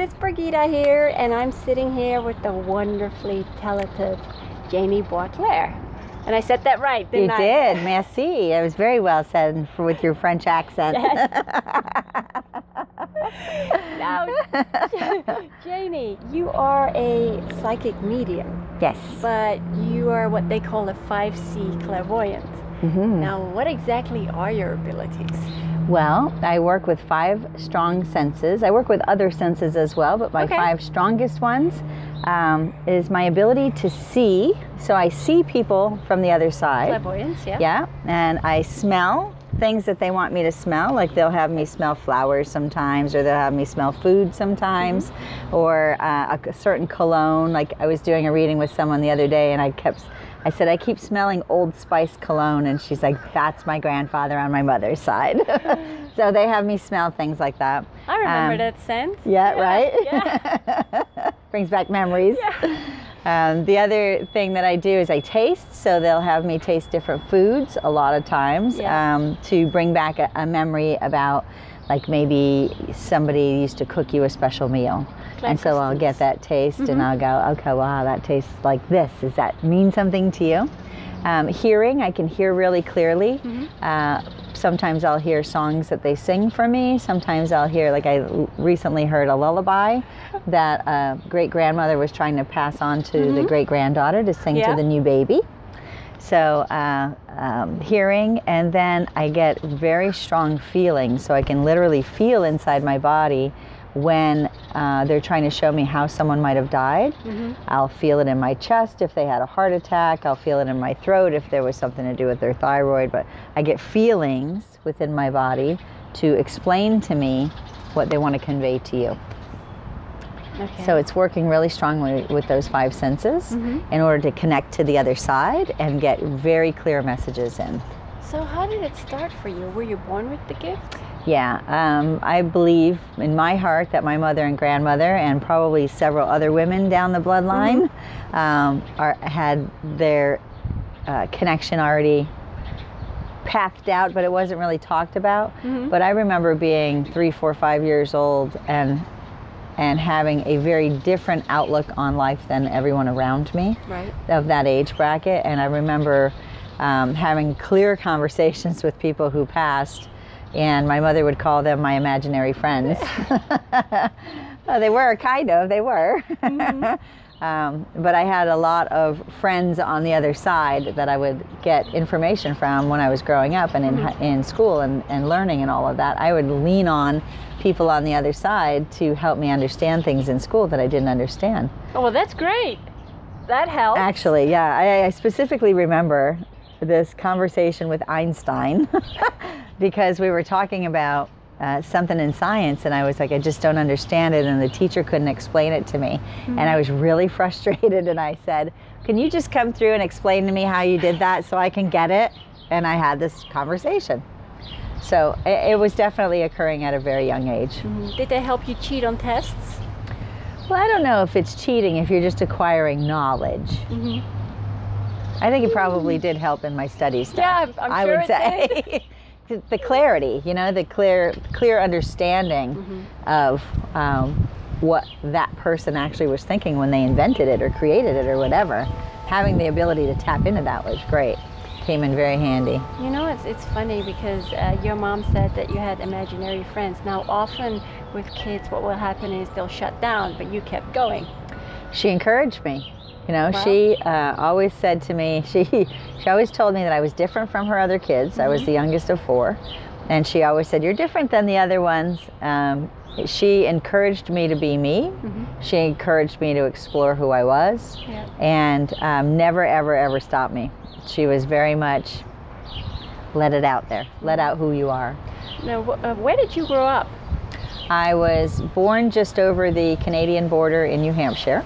it's Brigitte here, and I'm sitting here with the wonderfully talented Janie Boisclair. And I said that right, didn't I? You did, merci. It was very well said with your French accent. Yes. Now, Janie, you are a psychic medium. Yes. But you are what they call a 5C clairvoyant. Mm-hmm. Now, what exactly are your abilities? Well, I work with 5 strong senses. I work with other senses as well, but my 5 strongest ones is my ability to see. So I see people from the other side. Clairvoyance, yeah. Yeah, and I smell things that they want me to smell. Like they'll have me smell flowers sometimes, or they'll have me smell food sometimes, or a certain cologne. Like I was doing a reading with someone the other day, and I said, I keep smelling Old Spice cologne, and she's like, that's my grandfather on my mother's side. So they have me smell things like that. I remember that scent. Yeah, right? Yeah. Brings back memories. Yeah. The other thing that I do is I taste, so they'll have me taste different foods a lot of times to bring back a memory about, like maybe somebody used to cook you a special meal. And so I'll get that taste and I'll go, okay, wow, that tastes like this. Does that mean something to you? Hearing, I can hear really clearly. Sometimes I'll hear songs that they sing for me. Sometimes I'll hear, like I recently heard a lullaby that a great-grandmother was trying to pass on to the great-granddaughter to sing to the new baby. So hearing, and then I get very strong feelings. So I can literally feel inside my body when they're trying to show me how someone might have died. I'll feel it in my chest if they had a heart attack. I'll feel it in my throat if there was something to do with their thyroid. But I get feelings within my body to explain to me what they want to convey to you. Okay. So it's working really strongly with those 5 senses in order to connect to the other side and get very clear messages in. So how did it start for you? Were you born with the gift? Yeah, I believe in my heart that my mother and grandmother and probably several other women down the bloodline had their connection already pathed out, but it wasn't really talked about. But I remember being 3, 4, 5 years old and having a very different outlook on life than everyone around me of that age bracket. And I remember having clear conversations with people who passed, and my mother would call them my imaginary friends. Well, they were, kind of, they were. But I had a lot of friends on the other side that I would get information from when I was growing up and in school and learning and all of that. I would lean on people on the other side to help me understand things in school that I didn't understand. Oh, well, that's great. That helps. Actually, yeah. I specifically remember this conversation with Einstein because we were talking about something in science, and I was like, I just don't understand it, and the teacher couldn't explain it to me. And I was really frustrated, and I said, can you just come through and explain to me how you did that so I can get it? And I had this conversation. So it was definitely occurring at a very young age. Did they help you cheat on tests? Well, I don't know if it's cheating if you're just acquiring knowledge. I think it probably did help in my studies stuff. Yeah, I'm sure I would say. The clarity, you know, the clear understanding of what that person actually was thinking when they invented it or created it or whatever. Having the ability to tap into that was great. Came in very handy. You know, it's funny because your mom said that you had imaginary friends. Now, often with kids, what will happen is they'll shut down, but you kept going. She encouraged me. You know, she always said to me, she always told me that I was different from her other kids. I was the youngest of 4. And she always said, you're different than the other ones. She encouraged me to be me. She encouraged me to explore who I was. And never, ever, ever stopped me. She was very much, let it out there. Let out who you are. Now, where did you grow up? I was born just over the Canadian border in New Hampshire.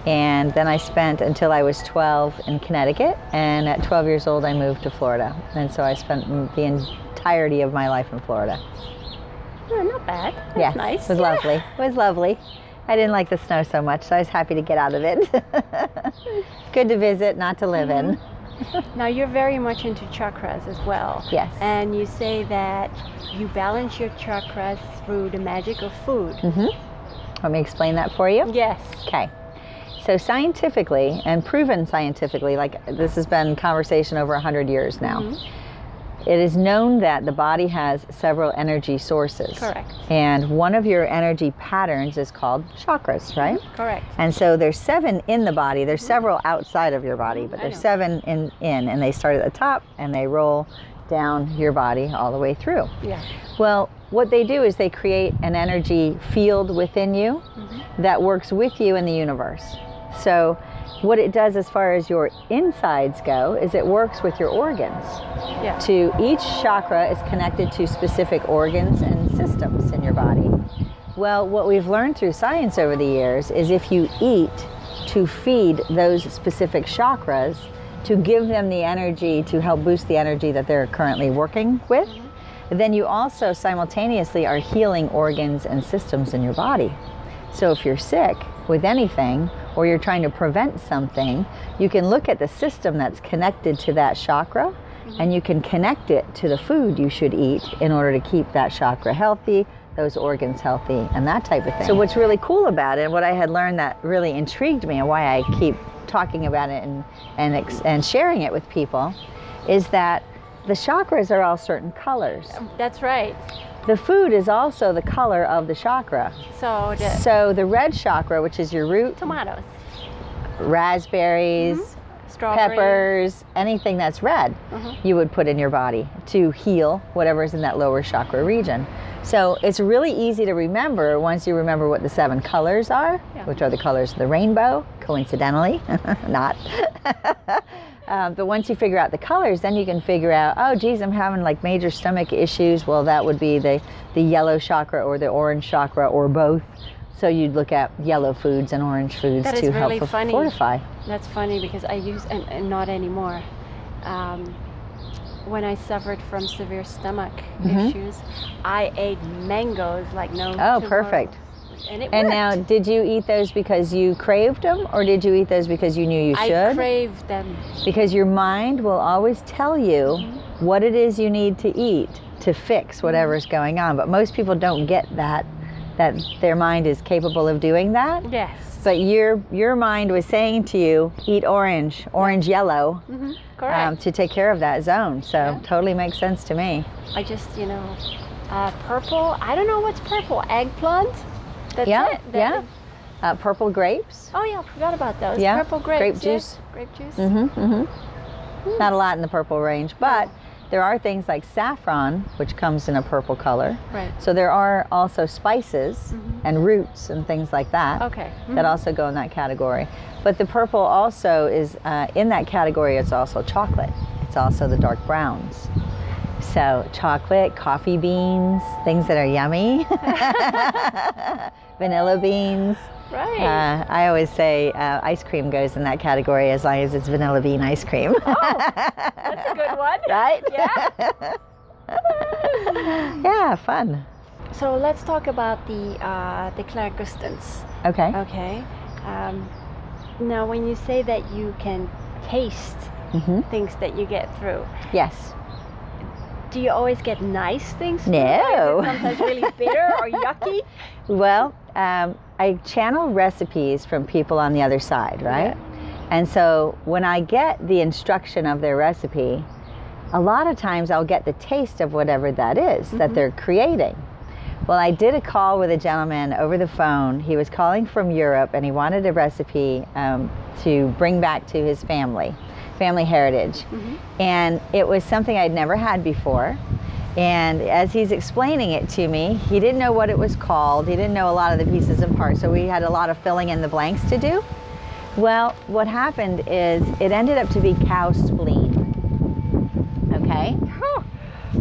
And then I spent until I was 12 in Connecticut, and at 12 years old I moved to Florida. And so I spent the entirety of my life in Florida. Oh, not bad. That's nice. It was lovely. It was lovely. I didn't like the snow so much, so I was happy to get out of it. Good to visit, not to live in. Now, you're very much into chakras as well. Yes. And you say that you balance your chakras through the magic of food. Want me to explain that for you? Yes. Okay. So scientifically, and proven scientifically, like this has been conversation over 100 years now, it is known that the body has several energy sources. Correct. And one of your energy patterns is called chakras, right? Correct. And so there's 7 in the body. There's several outside of your body, but there's 7 in, and they start at the top and they roll down your body all the way through. Yeah. Well, what they do is they create an energy field within you that works with you in the universe. So what it does as far as your insides go is it works with your organs. Yeah. To each chakra is connected to specific organs and systems in your body. Well, what we've learned through science over the years is if you eat to feed those specific chakras, to give them the energy to help boost the energy that they're currently working with, then you also simultaneously are healing organs and systems in your body. So if you're sick with anything, or you're trying to prevent something, you can look at the system that's connected to that chakra, and you can connect it to the food you should eat in order to keep that chakra healthy, those organs healthy, and that type of thing. So what's really cool about it, and what I had learned that really intrigued me, and why I keep talking about it and sharing it with people, is that the chakras are all certain colors. That's right. The food is also the color of the chakra. So the red chakra, which is your root, tomatoes, raspberries, strawberries, peppers, anything that's red, you would put in your body to heal whatever's in that lower chakra region. So it's really easy to remember once you remember what the 7 colors are, which are the colors of the rainbow, coincidentally, not. But once you figure out the colors, then you can figure out, oh geez, I'm having like major stomach issues. Well, that would be the yellow chakra or the orange chakra or both. So you'd look at yellow foods and orange foods to help fortify. That's funny because I use, and not anymore, when I suffered from severe stomach issues, I ate mangoes like no tomorrow. Perfect. And it and worked. now, did you eat those because you craved them, or did you eat those because you knew you should? I craved them. Because your mind will always tell you what it is you need to eat to fix whatever's going on. But most people don't get that their mind is capable of doing that. Yes. But your mind was saying to you, eat orange, yellow, Correct. to take care of that zone. So totally makes sense to me. I just, purple, I don't know what's purple, eggplant? That's it. Purple grapes. Oh yeah, I forgot about those. Yeah. Purple grapes. Grape juice. Grape juice. Not a lot in the purple range, but there are things like saffron, which comes in a purple color. Right. So there are also spices and roots and things like that. Okay. That also go in that category. But the purple also is in that category. It's also chocolate. It's also the dark browns. So chocolate, coffee beans, things that are yummy, vanilla beans. Right. I always say ice cream goes in that category as long as it's vanilla bean ice cream. Oh, that's a good one. Right? Yeah. Yeah, fun. So let's talk about the clairgustance. Okay. Okay. Now, when you say that you can taste things that you get through, Yes. do you always get nice things? No. Or is it sometimes really bitter or yucky? Well, I channel recipes from people on the other side, right? Yeah. And so when I get the instruction of their recipe, a lot of times I'll get the taste of whatever that is that they're creating. Well, I did a call with a gentleman over the phone. He was calling from Europe and he wanted a recipe to bring back to his family heritage. And it was something I'd never had before. And as he's explaining it to me, he didn't know what it was called. He didn't know a lot of the pieces and parts. So we had a lot of filling in the blanks to do. Well, what happened is it ended up to be cow spleen. Okay?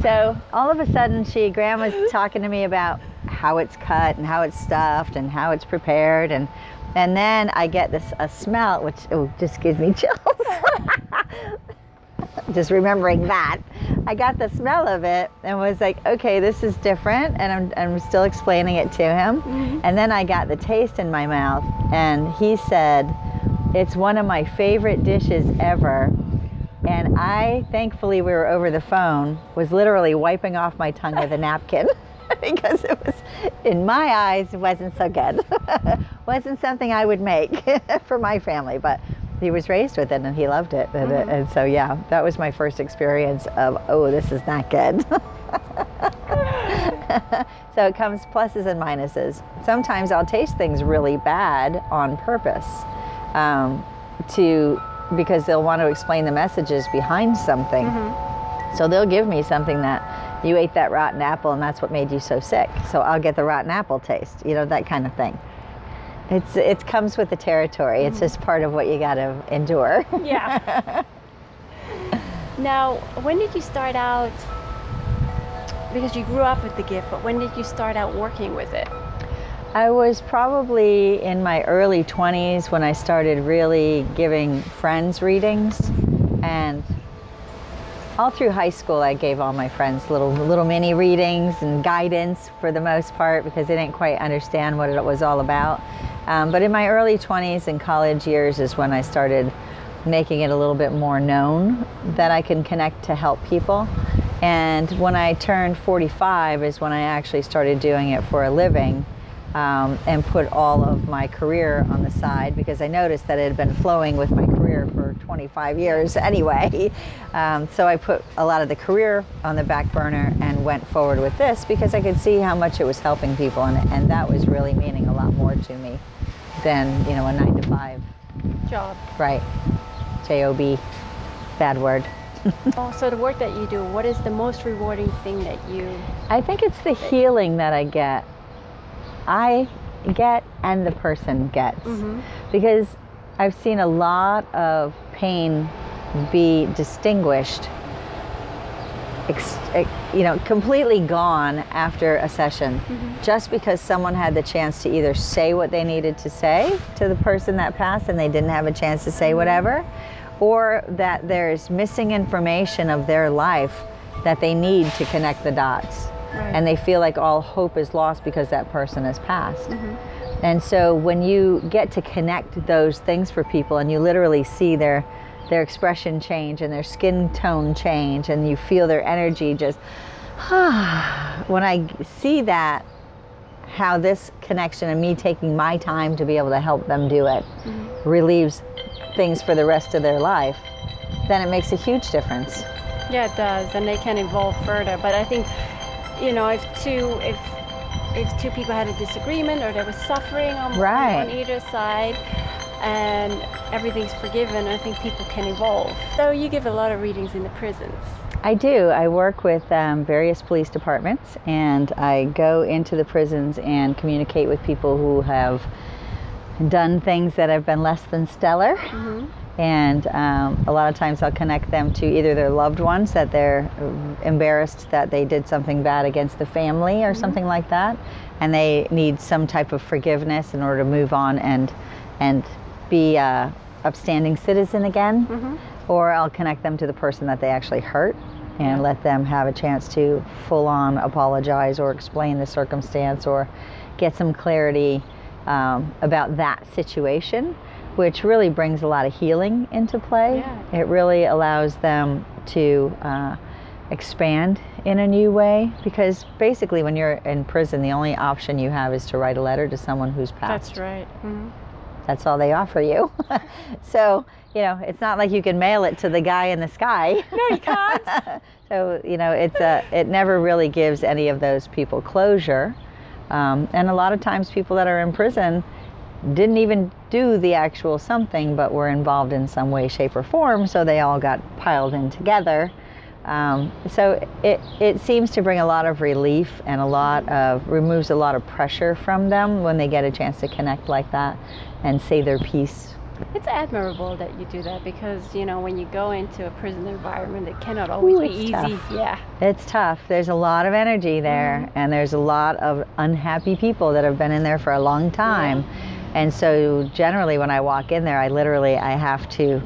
So all of a sudden, Grandma's talking to me about how it's cut and how it's stuffed and how it's prepared. And then I get a smell, which just gives me chills. Just remembering that. I got the smell of it and was like, okay, this is different. And I'm still explaining it to him. And then I got the taste in my mouth. And he said, it's one of my favorite dishes ever. And I, thankfully we were over the phone, was literally wiping off my tongue with a napkin because in my eyes, wasn't so good. Wasn't something I would make for my family, but he was raised with it and he loved it. And so, yeah, that was my first experience of, oh, this is not good. So it comes pluses and minuses. Sometimes I'll taste things really bad on purpose because they'll want to explain the messages behind something. So they'll give me something that you ate that rotten apple and that's what made you so sick. So I'll get the rotten apple taste, you know, that kind of thing. It comes with the territory. It's just part of what you got to endure. Yeah. Now, when did you start out, because you grew up with the gift, but when did you start out working with it? I was probably in my early 20s when I started really giving friends readings, and all through high school I gave all my friends little mini readings and guidance for the most part because they didn't quite understand what it was all about. But in my early 20s and college years is when I started making it a little bit more known that I can connect to help people. And when I turned 45 is when I actually started doing it for a living and put all of my career on the side because I noticed that it had been flowing with my career for 25 years anyway. So I put a lot of the career on the back burner and went forward with this because I could see how much it was helping people, and that was really meaning a lot more to me than, you know, a 9-to-5 job. Right. J-O-B, bad word. So the work that you do, what is the most rewarding thing that you... I think it's the healing that I get and the person gets. Because I've seen a lot of pain be distinguished, you know, completely gone after a session, just because someone had the chance to either say what they needed to say to the person that passed and they didn't have a chance to say whatever, or that there's missing information of their life that they need to connect the dots. Right. And they feel like all hope is lost because that person has passed. And so when you get to connect those things for people and you literally see their expression change and their skin tone change and you feel their energy just, when I see that, how this connection and me taking my time to be able to help them do it relieves things for the rest of their life, then it makes a huge difference. Yeah, it does, and they can evolve further. But I think, you know, if two people had a disagreement or there was suffering on either side and everything's forgiven, I think people can evolve. So you give a lot of readings in the prisons. I do. I work with various police departments, and I go into the prisons and communicate with people who have done things that have been less than stellar. And a lot of times I'll connect them to either their loved ones that they're embarrassed that they did something bad against the family or something like that, and they need some type of forgiveness in order to move on and be a upstanding citizen again. Or I'll connect them to the person that they actually hurt and let them have a chance to full-on apologize or explain the circumstance or get some clarity about that situation, which really brings a lot of healing into play. It really allows them to expand in a new way, because basically when you're in prison, the only option you have is to write a letter to someone who's passed. That's right. That's all they offer you. So, you know, it's not like you can mail it to the guy in the sky. No, you can't. So, you know, it never really gives any of those people closure. And a lot of times people that are in prison didn't even do the actual something, but were involved in some way, shape, or form, so they all got piled in together. So it seems to bring a lot of relief and removes a lot of pressure from them when they get a chance to connect like that and say their piece. It's admirable that you do that, because, you know, when you go into a prison environment, it cannot always be easy. Tough. Yeah. It's tough. There's a lot of energy there, and there's a lot of unhappy people that have been in there for a long time. And so generally when I walk in there, I have to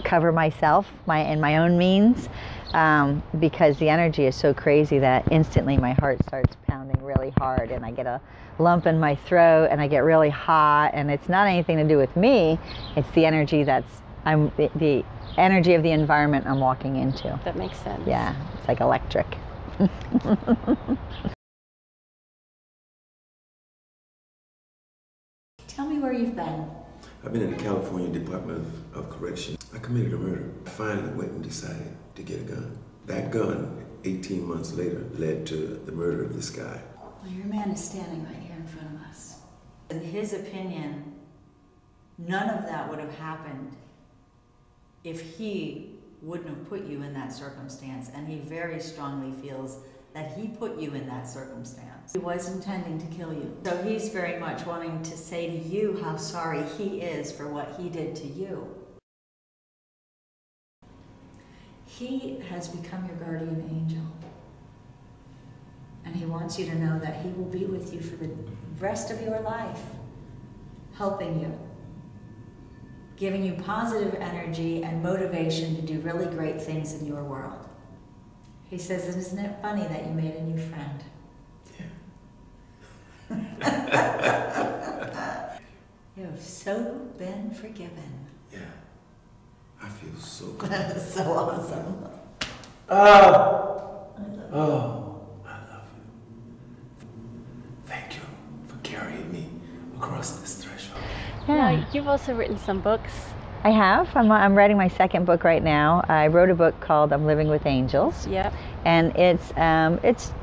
cover myself in my own means, because the energy is so crazy that instantly my heart starts pounding really hard and I get a lump in my throat and I get really hot, and it's not anything to do with me. It's the energy the energy of the environment I'm walking into. That makes sense. Yeah, it's like electric. Tell me where you've been. I've been in the California Department of Correction. I committed a murder. I finally went and decided to get a gun. That gun, 18 months later, led to the murder of this guy. Well, your man is standing right here in front of us. In his opinion, none of that would have happened if he wouldn't have put you in that circumstance, and he very strongly feels that he put you in that circumstance. He was intending to kill you. So he's very much wanting to say to you how sorry he is for what he did to you. He has become your guardian angel. And he wants you to know that he will be with you for the rest of your life, helping you, giving you positive energy and motivation to do really great things in your world. He says, isn't it funny that you made a new friend? Yeah. You have so been forgiven. Yeah. I feel so good. That's so awesome. Oh, I love you. Thank you for carrying me across this threshold. Yeah. Now, you've also written some books. I have. I'm writing my second book right now. I wrote a book called I'm Living with Angels. Yep. And it's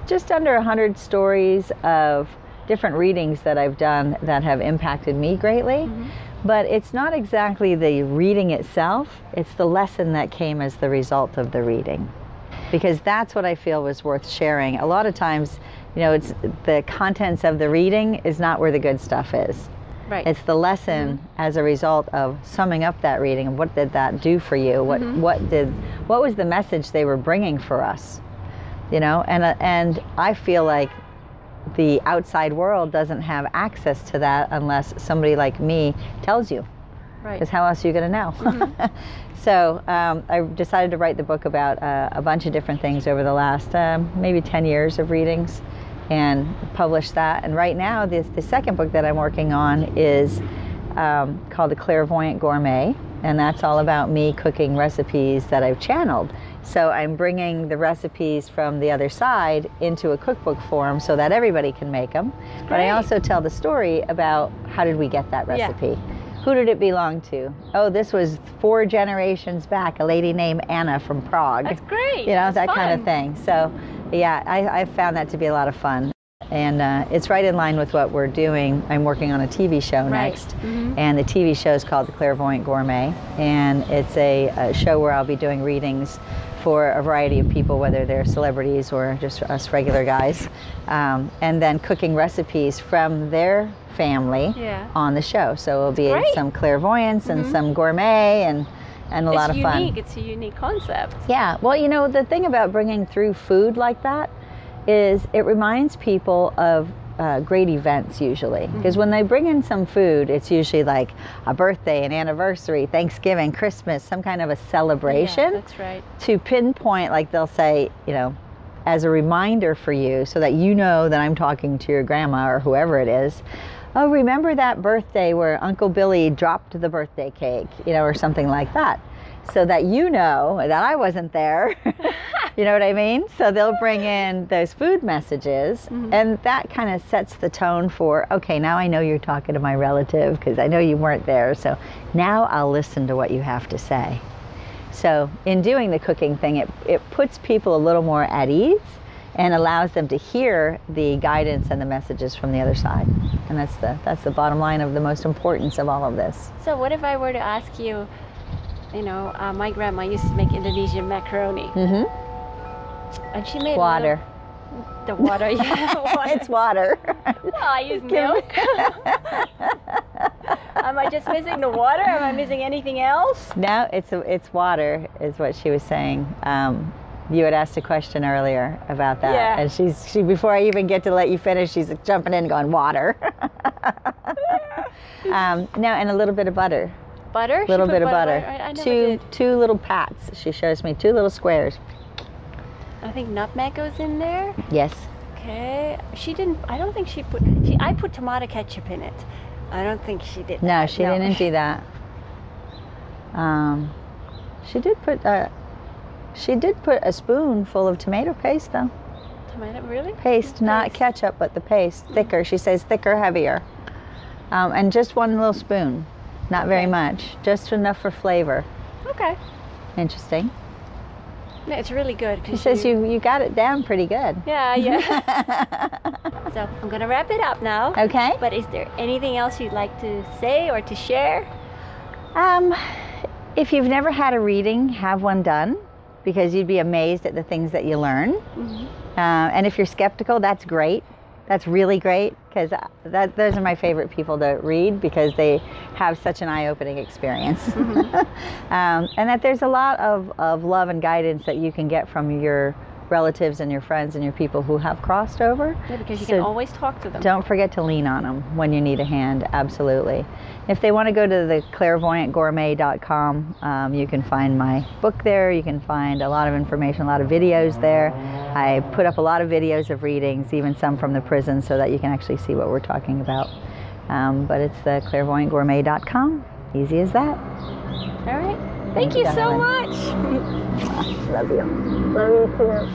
just under 100 stories of different readings that I've done that have impacted me greatly. Mm-hmm. But it's not exactly the reading itself, it's the lesson that came as the result of the reading. Because that's what I feel was worth sharing. A lot of times, you know, it's the contents of the reading is not where the good stuff is. Right. It's the lesson as a result of summing up that reading and what did that do for you? What was the message they were bringing for us? You know, and I feel like the outside world doesn't have access to that unless somebody like me tells you. Right. Because how else are you going to know? Mm-hmm. So I decided to write the book about a bunch of different things over the last maybe 10 years of readings, and publish that. And right now, the second book that I'm working on is called The Clairvoyant Gourmet, and that's all about me cooking recipes that I've channeled. So I'm bringing the recipes from the other side into a cookbook form so that everybody can make them. Great. But I also tell the story about how did we get that recipe? Yeah. Who did it belong to? Oh, this was 4 generations back, a lady named Anna from Prague. That's great. You know, That's that fun. kind of thing. So yeah, I found that to be a lot of fun. And it's right in line with what we're doing. I'm working on a TV show next. Mm-hmm. And the TV show is called The Clairvoyant Gourmet. And it's a show where I'll be doing readings for a variety of people, whether they're celebrities or just us regular guys. And then cooking recipes from their family on the show. So it'll be some clairvoyance and some gourmet and a lot of fun. It's a unique concept. Yeah. Well, you know, the thing about bringing through food like that is it reminds people of great events usually. Because when they bring in some food, it's usually like a birthday, an anniversary, Thanksgiving, Christmas, some kind of a celebration. Yeah, that's right. To pinpoint, like they'll say, you know, as a reminder for you so that you know that I'm talking to your grandma or whoever it is. Oh, remember that birthday where Uncle Billy dropped the birthday cake, you know, or something like that. So that you know that I wasn't there. You know what I mean? So they'll bring in those food messages, and that kind of sets the tone for, okay, now I know you're talking to my relative because I know you weren't there, so now I'll listen to what you have to say. So in doing the cooking thing, it puts people a little more at ease and allows them to hear the guidance and the messages from the other side. And that's the bottom line of the most importance of all of this. So what if I were to ask you, you know, my grandma used to make Indonesian macaroni. And she made water. The water, yeah. Water. It's water. Well, I use milk. Am I just missing the water? Am I missing anything else? No, it's water is what she was saying. You had asked a question earlier about that. Yeah. And she before I even get to let you finish, she's jumping in going, water. No, and a little bit of butter. Butter? A little bit of butter. I never did. Two little pats. She shows me 2 little squares. I think nutmeg goes in there. Yes. Okay. She didn't. I don't think she put. I put tomato ketchup in it. I don't think she did. No, she didn't do that. She did put a spoonful of tomato paste though. Tomato, really? Paste, not ketchup, but the paste. Thicker. She says thicker, heavier. And just one little spoon, not very much, just enough for flavor. Okay. Interesting. No, it's really good. She says you got it down pretty good. Yeah, yeah. So I'm gonna wrap it up now. Okay. But is there anything else you'd like to say or to share? If you've never had a reading, have one done, because you'd be amazed at the things that you learn. Mm-hmm. And if you're skeptical, that's great. That's really great, because those are my favorite people to read, because they have such an eye-opening experience. Mm-hmm. And that there's a lot of love and guidance that you can get from your relatives and your friends and your people who have crossed over. Yeah, because you can always talk to them. Don't forget to lean on them when you need a hand, absolutely. If they want to go to the clairvoyantgourmet.com, you can find my book there. You can find a lot of information, a lot of videos there. I put up a lot of videos of readings, even some from the prison, so that you can actually see what we're talking about. But it's the clairvoyantgourmet.com. Easy as that. All right. Thank you so much. Love you. Love you too.